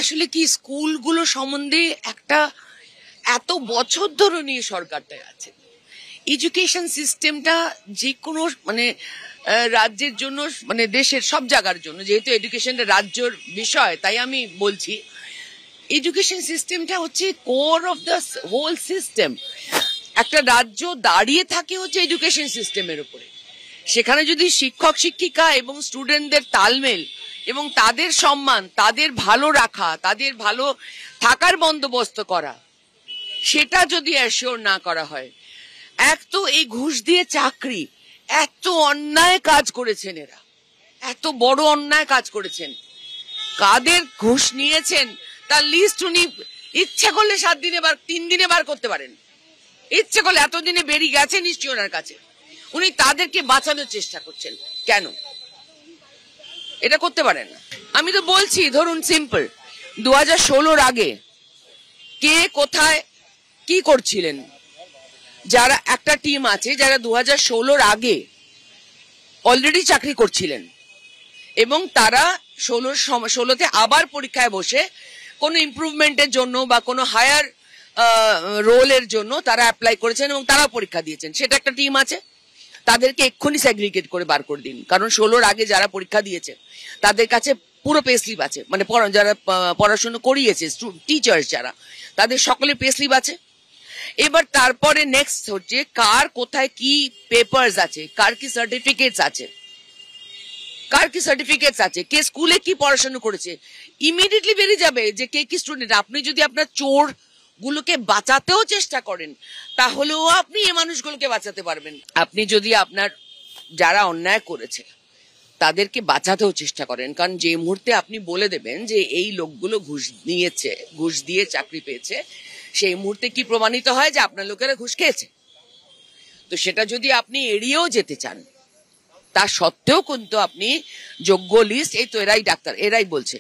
আসলে কি স্কুলগুলো সম্বন্ধে একটা এত বছর ধরে নিয়ে সরকারটা আছে। এডুকেশন সিস্টেমটা যে কোনো রাজ্যের জন্য দেশের সব জায়গার জন্য, যেহেতু এডুকেশনটা রাজ্যের বিষয় তাই আমি বলছি, এডুকেশন সিস্টেমটা হচ্ছে core of the whole system. একটা রাজ্য দাঁড়িয়ে থাকে হচ্ছে এডুকেশন সিস্টেমের উপরে। সেখানে যদি শিক্ষক শিক্ষিকা এবং স্টুডেন্টদের তালমেল এবং তাদের সম্মান, তাদের ভালো রাখা, তাদের ভালো থাকার বন্দোবস্ত করা, সেটা যদি অ্যাসিওর না করা হয়, এক তো এই ঘুষ দিয়ে চাকরি, এত অন্যায় কাজ করেছেন এরা, এত বড় অন্যায় কাজ করেছেন। কাদের ঘুষ নিয়েছেন তার লিস্ট উনি ইচ্ছে করলে 7 দিনে 3 দিনে বার করতে পারেন, ইচ্ছে করলে। এতদিনে বেরিয়ে গেছে নিশ্চয়ই ওনার কাছে। উনি তাদেরকে বাঁচানোর চেষ্টা করছেন, কেন এটা করতে পারেন না? আমি তো বলছি, ধরুন সিম্পল, 2016-র আগে কে কোথায় কি করছিলেন? যারা একটা টিম আছে যারা 2016-র আগে অলরেডি চাকরি করছিলেন এবং তারা 16তে আবার পরীক্ষায় বসে কোনো ইমপ্রুভমেন্টের জন্য বা কোনো হায়ার রোলের জন্য তারা অ্যাপ্লাই করেছেন এবং তারা পরীক্ষা দিয়েছেন, সেটা একটা টিম আছে। তাদেরকে এক্ষুনি সেগ্রিগেট করে বার করে দিন, কারণ 16-র আগে যারা পরীক্ষা দিয়েছে তাদের কাছে পুরো পে স্লিপ আছে, যারা পড়াশোনা করিয়েছে টিচার্স যারা, তাদের সকলের পে স্লিপ আছে। এবার তারপরে নেক্সট হচ্ছে কার কোথায় কি পেপারস আছে, কার কি সার্টিফিকেটস আছে, কে স্কুলে কি পড়াশোনা করেছে, ইমিডিয়েটলি বেরিয়ে যাবে যে কে কি স্টুডেন্ট। আপনি যদি আপনার চোর গুলোকে বাঁচাতেও চেষ্টা করেন তাহলেও আপনি এই মানুষগুলোকে বাঁচাতে পারবেন। আপনি যদি আপনার যারা অন্যায় করেছে তাদেরকে বাঁচাতেও চেষ্টা করেন, কারণ যে মুহূর্তে আপনি বলে দেবেন যে এই লোকগুলো ঘুষ নিয়েছে, ঘুষ দিয়ে চাকরি পেয়েছে, সেই মুহূর্তে কি প্রমাণিত হয় যে আপনার লোকেরা ঘুষ খেয়েছে। তো সেটা যদি আপনি এড়িয়েও যেতে চান, তা সত্ত্বেও কিন্তু আপনি যোগ্য লিস্ট, এই তো এরাই ডাক্তার, এরাই বলছে,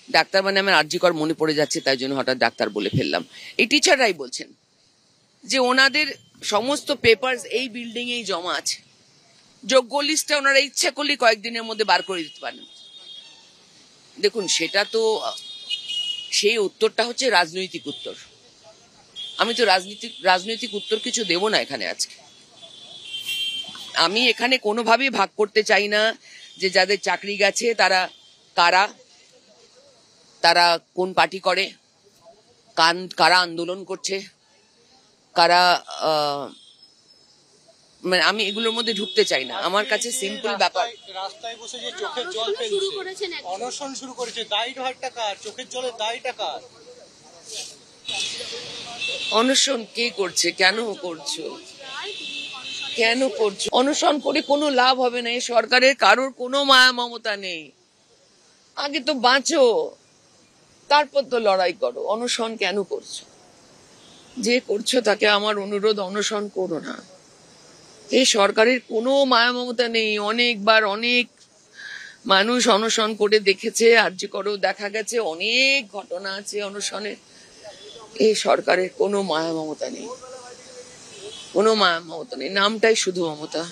ডাক্তার মানে আমার আরজিকর মনে পড়ে যাচ্ছে তাই জন্য হঠাৎ ডাক্তার বলে ফেললাম, এই টিচাররাই বলছেন যে ওনাদের সমস্ত পেপারস এই বিল্ডিং এই জমা আছে, যোগ্য লিস্টটা ওনারা ইচ্ছা করলে কয়েকদিনের মধ্যে বার করে দিতে পারেন। দেখুন, সেটা তো সেই উত্তরটা হচ্ছে রাজনৈতিক উত্তর। আমি তো রাজনৈতিক উত্তর কিছু দেব না এখানে আজকে। আমি এখানে কোনোভাবেই ভাগ করতে চাই না যে যাদের চাকরি গেছে তারা কারা, তারা কোন পার্টি করে, কারা আন্দোলন করছে, কারা আমি এগুলোর মধ্যে ঢুকতে চাই না। আমার কাছে সিম্পল ব্যাপার, রাস্তায় বসে যে চোখের জল ফেলছে, অনশন শুরু করেছে, দায়টা কার? চোখের জলের দায়টা কার? অনশন কে করছে, কেন করছো, অনশন করে কোনো লাভ হবে না। এই সরকারের কারোর কোনো মায়া মমতা নেই। আগে তো বাঁচো, তারপর তো লড়াই করো। অনশন কেন করছো? যে করছো তাকে আমার অনুরোধ, অনশন করো না। এই সরকারের কোনো মায়া মমতা নেই। অনেকবার অনেক মানুষ অনশন করে দেখেছে, আরজি করেও দেখা গেছে, অনেক ঘটনা আছে অনশনের। এই সরকারের কোনো মায়া মমতা নেই, কোনো মায়া মমতা নেই, নামটাই শুধু মমতা।